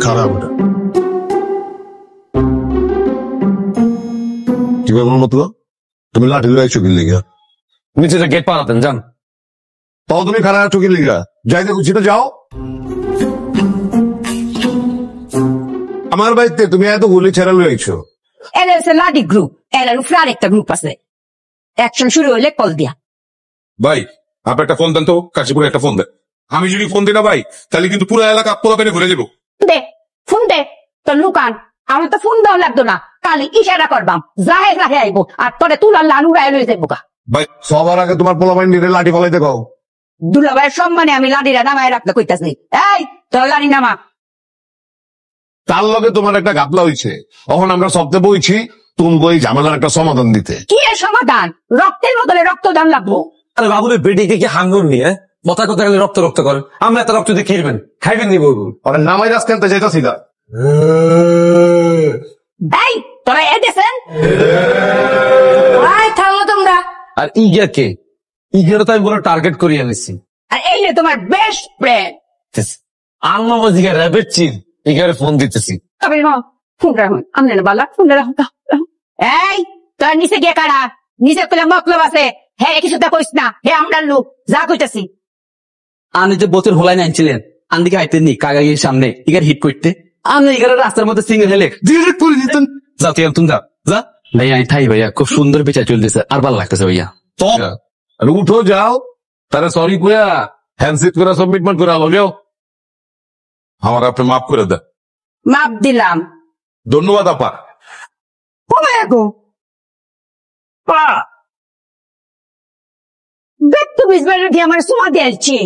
খারাপ এটা কি বলবো মতলব তুমি লাঠি লয়ে আইছো কি লিগা নিচে গেট পালাতেন যান তাও তুমি খারাপ আছো কি লিগা যাইতে খুশি তো যাও আমার বাড়িতে তুমি এত গুলি ছেড়া লয়ে আইছো এর হচ্ছে লাডি গ্রুপ এর উপরে আরেকটা গ্রুপ আছে অ্যাকশন শুরু হলে কল দিয়া ভাই আপনি একটা ফোন দেন তো কাশীপুরে একটা ফোন দেন আমি যদি ফোন দিই না ভাই তাহলে কিন্তু পুরো এলাকা পোলা পেনে ঘুরে যাবো দে ফোন দে তোর লুকান আমার তো ফোন দেওয়া লাগতো না কালি ইশারা করবাম জাহে জাহে আইবো আর তোরে তুলার লানু রায় লয়ে যাইবো গা ভাই সবার আগে তোমার পোলাপাইন নিয়ে লাঠি ফলাইতে কও দুলাভাইয়ের সম্মানে আমি লাডিরা নামায় রাখতে কইতাছি এই তোর লাড়ি নামা তার লগে তোমার একটা গাপলা হইছে এখন আমরা সবতে বইছি তুমি বই ঝামেলার একটা সমাধান দিতে কি এর সমাধান রক্তের বদলে রক্তদান লাগবো আরে বাবুরে বেডিকে কি হাঙ্গর নিয়ে কথা কথা গেলে রক্ত রক্ত করেন আমরা এত রক্ত দিয়ে খেলবেন খাইবেন নি বলবো আরে নামাই রাস কেনতে যাইতাছি না এই তোরা এ দেছেন আয় থামো তোমরা আর ইগিয়াকে ইগিয়ার তো আমি বড় টার্গেট করিয়ে এনেছি আর এই যে তোমার বেস্ট ফ্রেন্ড আল্লাহ মজিকে র্যাবের চিন ইগিয়ারে ফোন দিতেছি তবে ফোন রাখুন আমনে না বালা ফোন রাখুন এই তোর নিচে গিয়ে কারা নিচে পেলে মতলব আছে হ্যাঁ কিছুটা কইস না হে আমরা লোক যা কইতাছি আপনি যে বোতের হোলাই নাইছিলেন আন্দিকে আইতেন নি কাগাইয়ের সামনে ইগার হিট করতে আপনি ইগার রাস্তার মধ্যে সিঙ্গেল হেলে ডিরেক্ট করে দিতেন যা তুই তুমি যা যা ভাইয়া আমি থাই ভাইয়া খুব সুন্দর বিচার চলতেছে আর ভালো লাগতেছে ভাইয়া আর উঠো যাও তারা সরি কুয়া হ্যান্ডশিট করে সাবমিটমেন্ট করে আলো যাও আমার আপনি মাফ করে দেন মাপ দিলাম ধন্যবাদ আপা কমায় গো দেখ তুমি আমার সুমা দিয়েছি